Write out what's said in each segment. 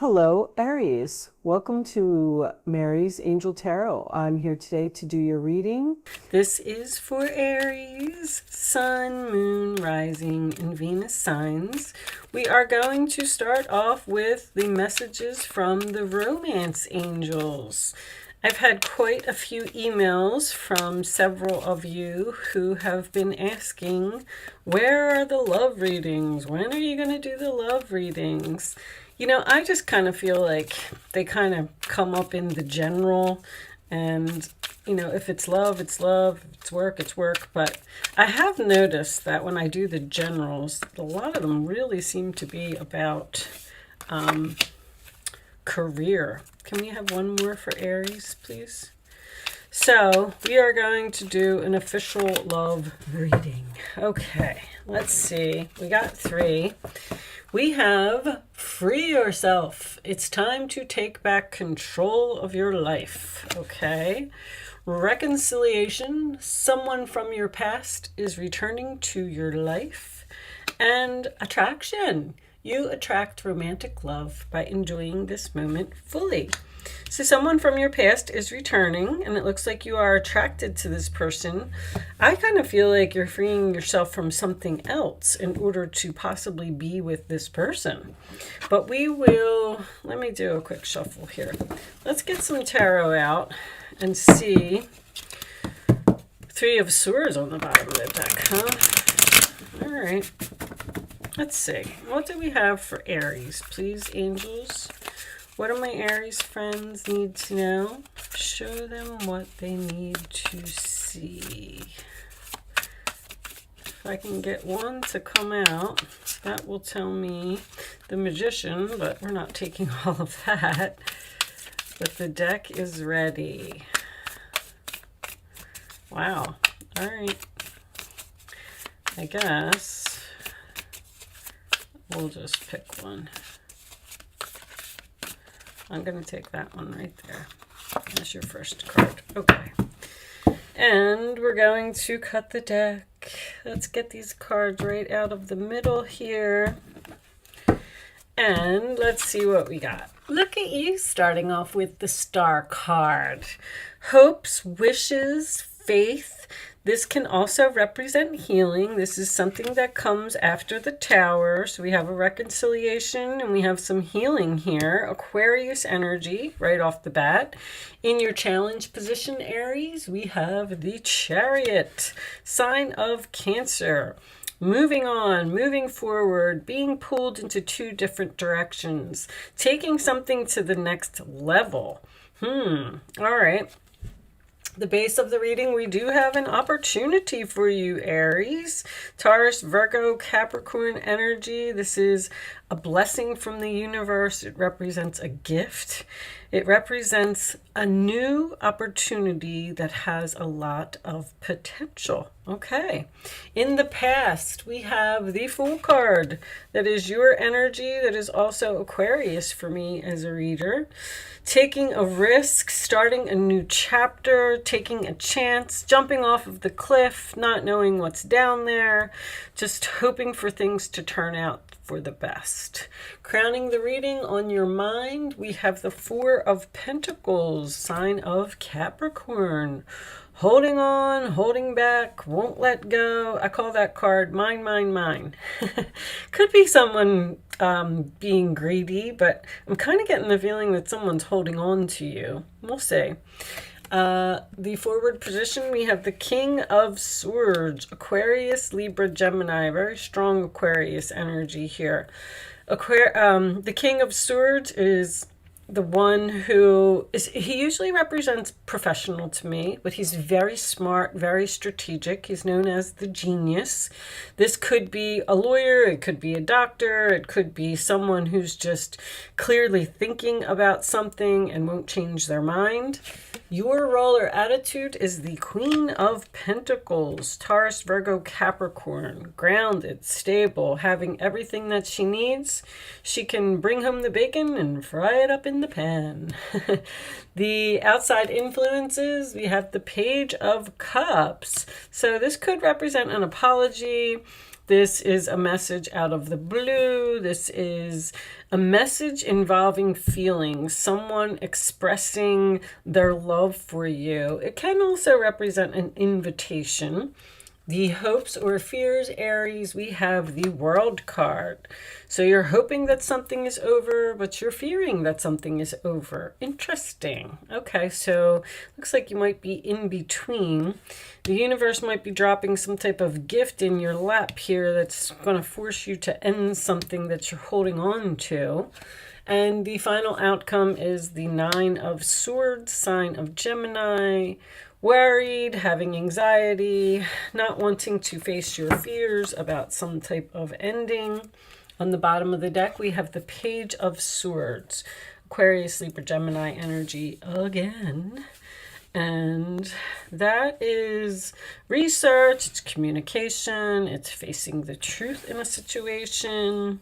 Hello, Aries. Welcome to Mary's Angel Tarot. I'm here today to do your reading. This is for Aries, Sun, Moon, Rising, and Venus signs. We are going to start off with the messages from the romance angels. I've had quite a few emails from several of you who have been asking, where are the love readings? When are you going to do the love readings? You know, I just kind of feel like they kind of come up in the general, and, you know, if it's love, it's love, if it's work. But I have noticed that when I do the generals, a lot of them really seem to be about career. Can we have one more for Aries, please? So we are going to do an official love reading. Okay, let's see. We got 3. We have free yourself. It's time to take back control of your life. Okay. Reconciliation. Someone from your past is returning to your life. And attraction. You attract romantic love by enjoying this moment fully. So someone from your past is returning, and it looks like you are attracted to this person. I kind of feel like you're freeing yourself from something else in order to possibly be with this person. But we will, let me do a quick shuffle here. Let's get some tarot out and see. 3 of Swords on the bottom of the deck, huh? All right. Let's see. What do we have for Aries? Please, angels. What do my Aries friends need to know? Show them what they need to see. If I can get one to come out, that will tell me the Magician, but we're not taking all of that. But the deck is ready. Wow. All right. I guess we'll just pick one. I'm going to take that one right there. That's your first card. Okay. And we're going to cut the deck. Let's get these cards right out of the middle here. And let's see what we got. Look at you starting off with the Star card. Hopes, wishes, faith. This can also represent healing. This is something that comes after the Tower. So we have a reconciliation and we have some healing here. Aquarius energy right off the bat. In your challenge position, Aries, we have the Chariot, sign of Cancer. Moving on, moving forward, being pulled into 2 different directions, taking something to the next level. All right. The base of the reading, we do have an opportunity for you, Aries. Taurus, Virgo, Capricorn energy. This is a blessing from the universe. It represents a gift. It represents a new opportunity that has a lot of potential. Okay. In the past, we have the Fool card. That is your energy. That is also Aquarius for me as a reader. Taking a risk, starting a new chapter, taking a chance, jumping off of the cliff, not knowing what's down there, just hoping for things to turn out for the best. Crowning the reading on your mind, we have the 4 of Pentacles, sign of Capricorn. Holding on, holding back, won't let go. I call that card mine, mine, mine. Could be someone being greedy, but I'm kind of getting the feeling that someone's holding on to you. We'll see. The forward position, we have the King of Swords, Aquarius, Libra, Gemini. Very strong Aquarius energy here. The King of Swords is the one who is, he usually represents professional to me, but he's very smart, very strategic. He's known as the genius. This could be a lawyer, it could be a doctor, it could be someone who's just clearly thinking about something and won't change their mind. Your role or attitude is the Queen of Pentacles, Taurus, Virgo, Capricorn, grounded, stable, having everything that she needs. She can bring home the bacon and fry it up in the pan. The outside influences, we have the Page of Cups. So this could represent an apology. This is a message out of the blue. This is a message involving feelings, someone expressing their love for you. It can also represent an invitation. The hopes or fears, Aries, we have the World card. So you're hoping that something is over, but you're fearing that something is over. Interesting. Okay, so looks like you might be in between. The universe might be dropping some type of gift in your lap here that's going to force you to end something that you're holding on to. And the final outcome is the Nine of Swords, sign of Gemini. Worried, having anxiety, not wanting to face your fears about some type of ending. On the bottom of the deck, we have the Page of Swords. Aquarius, Libra, Gemini energy again. And that is research, it's communication, it's facing the truth in a situation.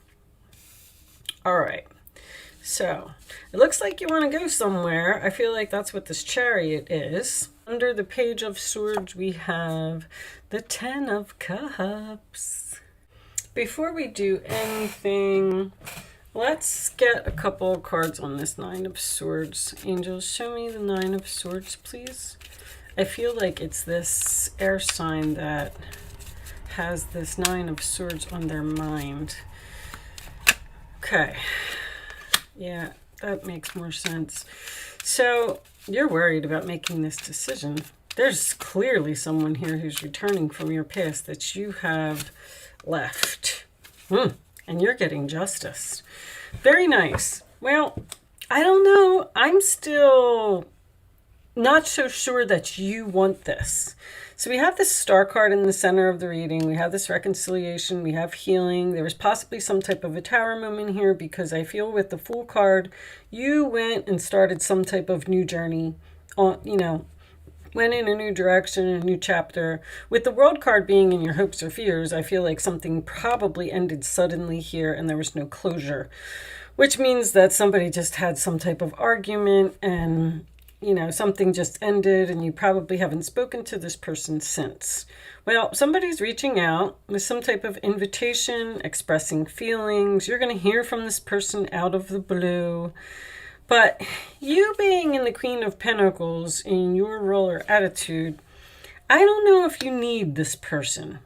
All right. So it looks like you want to go somewhere. I feel like that's what this Chariot is. Under the Page of Swords, we have the Ten of Cups. Before we do anything, let's get a couple of cards on this Nine of Swords. Angels, show me the Nine of Swords, please. I feel like it's this air sign that has this Nine of Swords on their mind. Okay. Yeah, that makes more sense. So you're worried about making this decision. There's clearly someone here who's returning from your past that you have left. And you're getting justice. Very nice. Well, I don't know. I'm still not so sure that you want this. So we have this Star card in the center of the reading. We have this reconciliation. We have healing. There was possibly some type of a tower moment here because I feel with the Fool card, you went and started some type of new journey. Went in a new direction, a new chapter. With the World card being in your hopes or fears, I feel like something probably ended suddenly here and there was no closure, which means that somebody just had some type of argument and something just ended and you probably haven't spoken to this person since. Well, somebody's reaching out with some type of invitation, expressing feelings. You're going to hear from this person out of the blue. But you being in the Queen of Pentacles in your role or attitude, I don't know if you need this person.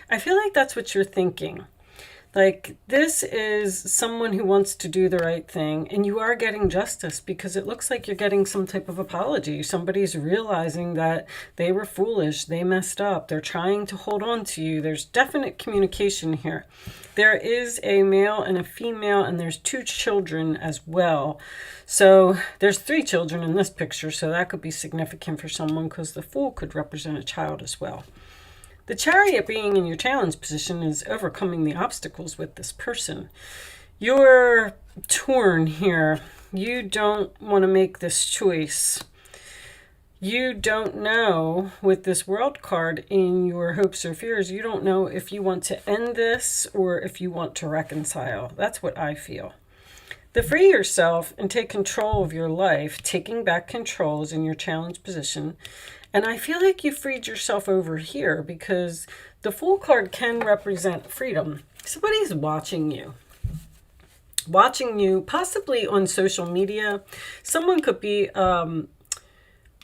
I feel like that's what you're thinking. Like, this is someone who wants to do the right thing, and you are getting justice because it looks like you're getting some type of apology. Somebody's realizing that they were foolish, they messed up, they're trying to hold on to you. There's definite communication here. There is a male and a female, and there's 2 children as well. So there's 3 children in this picture, so that could be significant for someone because the Fool could represent a child as well. The Chariot being in your challenge position is overcoming the obstacles with this person. You're torn here. You don't want to make this choice. You don't know with this World card in your hopes or fears, you don't know if you want to end this or if you want to reconcile. That's what I feel. The free yourself and take control of your life, taking back control is in your challenge position. And I feel like you freed yourself over here because the Fool card can represent freedom. Somebody's watching you. Watching you, possibly on social media. Someone could be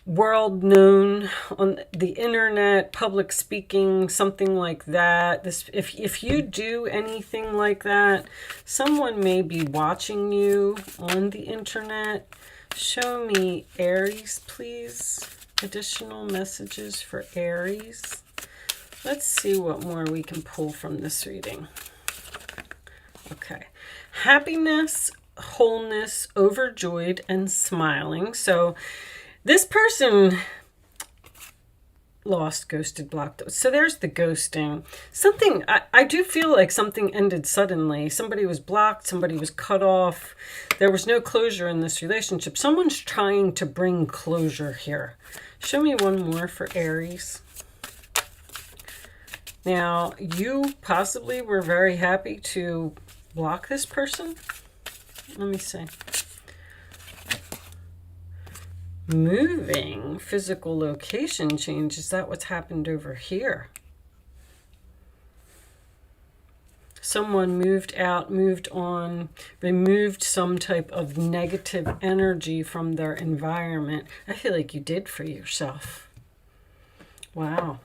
world known on the internet, public speaking, something like that. If you do anything like that, someone may be watching you on the internet. Show me Aries, please. Additional messages for Aries. Let's see what more we can pull from this reading. Okay. Happiness, wholeness, overjoyed, and smiling. So this person lost, ghosted, blocked. So there's the ghosting. Something, I do feel like something ended suddenly. Somebody was blocked. Somebody was cut off. There was no closure in this relationship. Someone's trying to bring closure here. Show me one more for Aries. Now, you possibly were very happy to block this person. Let me see. Moving, physical location change. Is that what's happened over here? someone moved out, moved on, removed some type of negative energy from their environment. I feel like you did for yourself. Wow.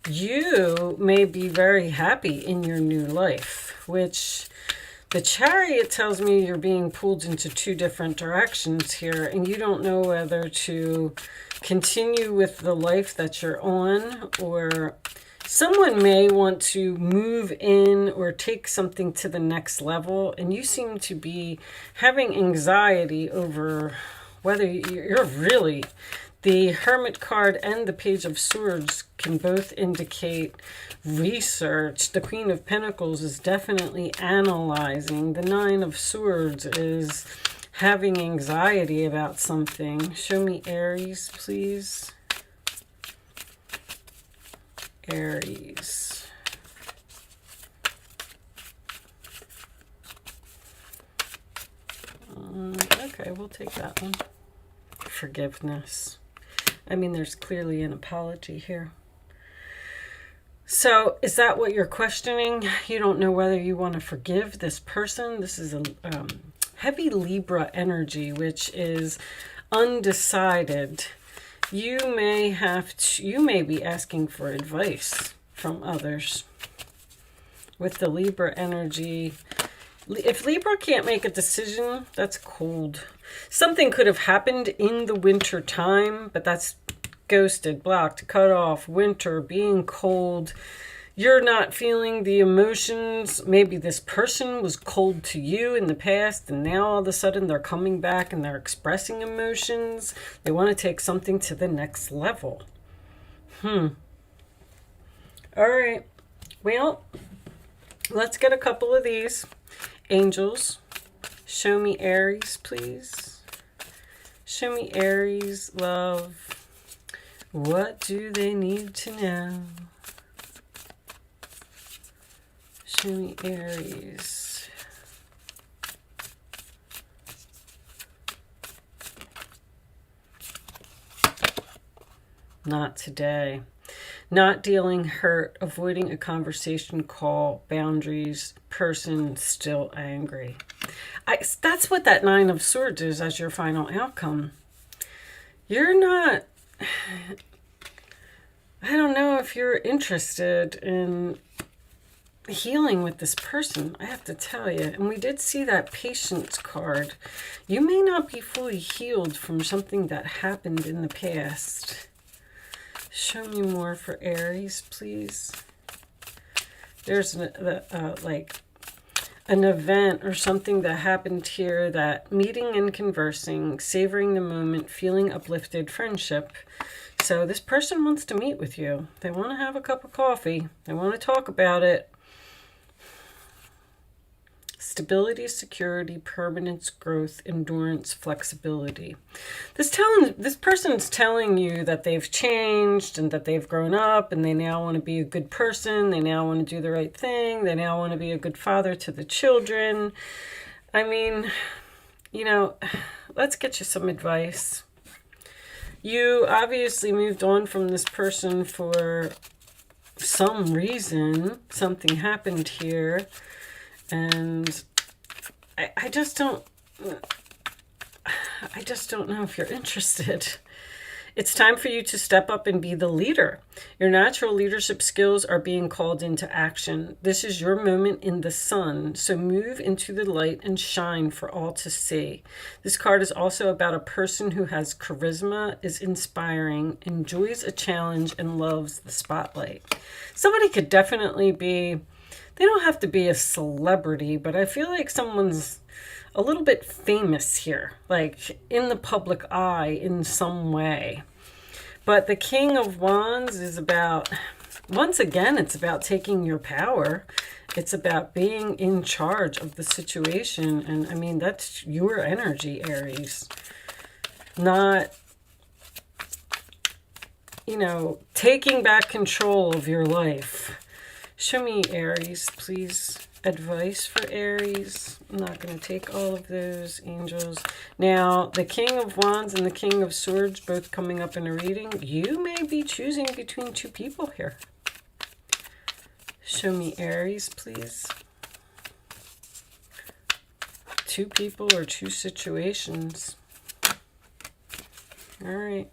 You may be very happy in your new life, which the Chariot tells me you're being pulled into two different directions here, and you don't know whether to continue with the life that you're on, or someone may want to move in or take something to the next level, and you seem to be having anxiety over whether you're really... The Hermit card and the Page of Swords can both indicate research. The Queen of Pentacles is definitely analyzing. The Nine of Swords is having anxiety about something. Show me Aries, please. Aries. Okay, we'll take that one. Forgiveness. I mean, there's clearly an apology here. So is that what you're questioning? You don't know whether you want to forgive this person. This is a heavy Libra energy, which is undecided. You may be asking for advice from others. With the Libra energy, if Libra can't make a decision, that's cold. Something could have happened in the winter time, but that's ghosted, blocked, cut off, winter, being cold. You're not feeling the emotions. Maybe this person was cold to you in the past, and now all of a sudden they're coming back and they're expressing emotions. They want to take something to the next level. All right. Well, let's get a couple of these. Angels, show me Aries, please. Show me Aries, love. What do they need to know? Show me Aries. Not today. Not dealing hurt, avoiding a conversation, call, boundaries, person still angry. That's what that Nine of Swords is as your final outcome. You're not... I don't know if you're interested in healing with this person, I have to tell you. And we did see that Patience card. You may not be fully healed from something that happened in the past. Show me more for Aries, please. There's like an event or something that happened here, that meeting and conversing, savoring the moment, feeling uplifted, friendship. So this person wants to meet with you. They want to have a cup of coffee. They want to talk about it. Stability, security, permanence, growth, endurance, flexibility. This person's telling you that they've changed and that they've grown up and they now want to be a good person. They now want to do the right thing. They now want to be a good father to the children. I mean, you know, let's get you some advice. You obviously moved on from this person for some reason. Something happened here. And I just don't know if you're interested. It's time for you to step up and be the leader. Your natural leadership skills are being called into action. This is your moment in the sun. So move into the light and shine for all to see. This card is also about a person who has charisma, is inspiring, enjoys a challenge, and loves the spotlight. Somebody could definitely be... They don't have to be a celebrity, but I feel like someone's a little bit famous here, like in the public eye in some way. But the King of Wands is about, once again, it's about taking your power. It's about being in charge of the situation. And I mean, that's your energy, Aries. Not, you know, taking back control of your life. Show me Aries, please. Advice for Aries. I'm not going to take all of those, angels. Now, the King of Wands and the King of Swords both coming up in a reading. You may be choosing between two people here. Show me Aries, please. 2 people or 2 situations. All right.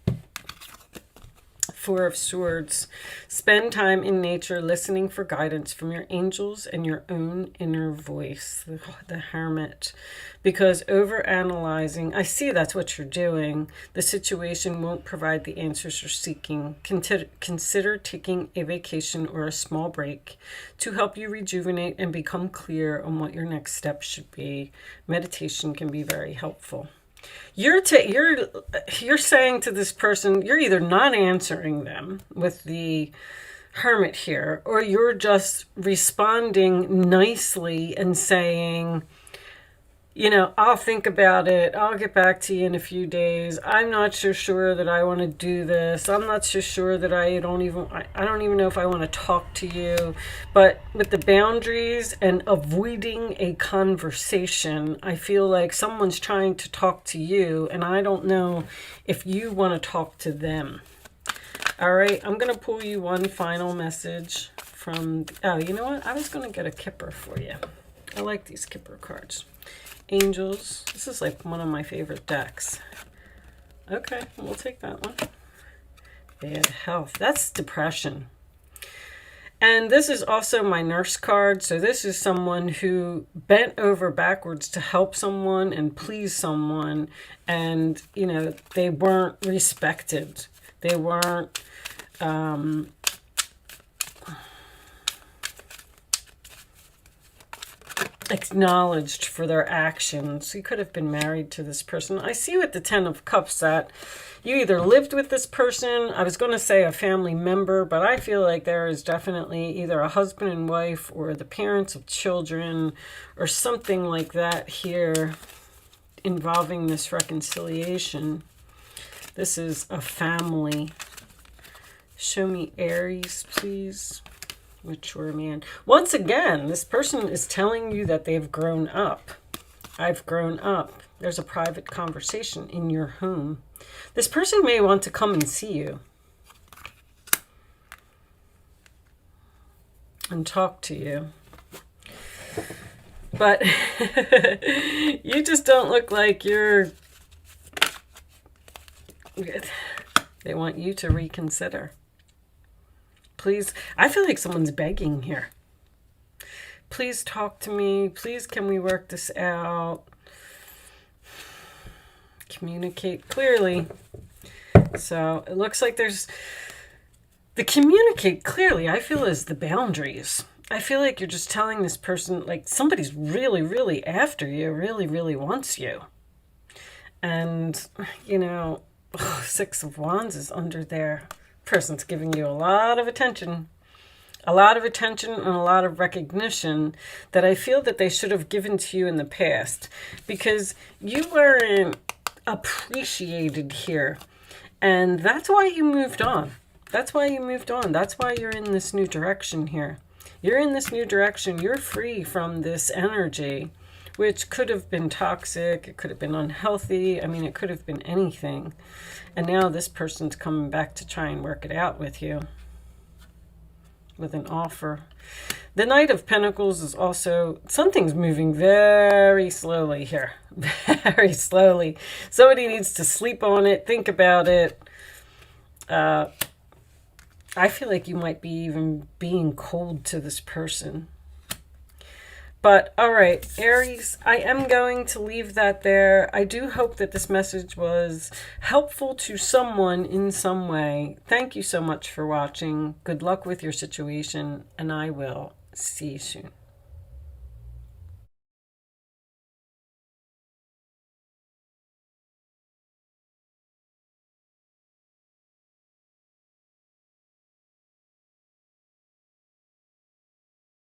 4 of Swords. Spend time in nature listening for guidance from your angels and your own inner voice, the Hermit. Because overanalyzing, I see that's what you're doing. The situation won't provide the answers you're seeking. Consider taking a vacation or a small break to help you rejuvenate and become clear on what your next step should be. Meditation can be very helpful. You're saying to this person, you're either not answering them with the Hermit here, or you're just responding nicely and saying, you know, I'll think about it. I'll get back to you in a few days. I'm not so sure that I want to do this. I'm not so sure that I don't even know if I want to talk to you. But with the boundaries and avoiding a conversation, I feel like someone's trying to talk to you, and I don't know if you want to talk to them. All right, I'm going to pull you one final message from, oh, you know what? I was going to get a Kipper for you. I like these Kipper cards. Angels. This is like one of my favorite decks. Okay, we'll take that one. Bad health. That's depression. And this is also my Nurse card. So this is someone who bent over backwards to help someone and please someone. And, you know, they weren't respected. They weren't acknowledged for their actions. You could have been married to this person. I see with the 10 of Cups that you either lived with this person, I was going to say a family member, but I feel like there is definitely either a husband and wife or the parents of children or something like that here involving this reconciliation. This is a family. Show me Aries, please. Mature man. Once again, this person is telling you that they've grown up. I've grown up. There's a private conversation in your home. This person may want to come and see you and talk to you. But you just don't look like you're... They want you to reconsider. Please, I feel like someone's begging here. Please talk to me. Please, can we work this out? Communicate clearly. So it looks like there's... The communicate clearly, I feel, is the boundaries. I feel like you're just telling this person, like, somebody's really, really after you, really, really wants you. And, you know, 6 of Wands is under there. Person's giving you a lot of attention and a lot of recognition that I feel that they should have given to you in the past, because you weren't appreciated here, and that's why you moved on. That's why you're in this new direction here. You're in this new direction. You're free from this energy, which could have been toxic. It could have been unhealthy. I mean, it could have been anything. And now this person's coming back to try and work it out with you with an offer. The Knight of Pentacles is also, something's moving very slowly here. Very slowly. Somebody needs to sleep on it, think about it. I feel like you might be even being cold to this person. But, all right, Aries, I am going to leave that there. I do hope that this message was helpful to someone in some way. Thank you so much for watching. Good luck with your situation, and I will see you soon.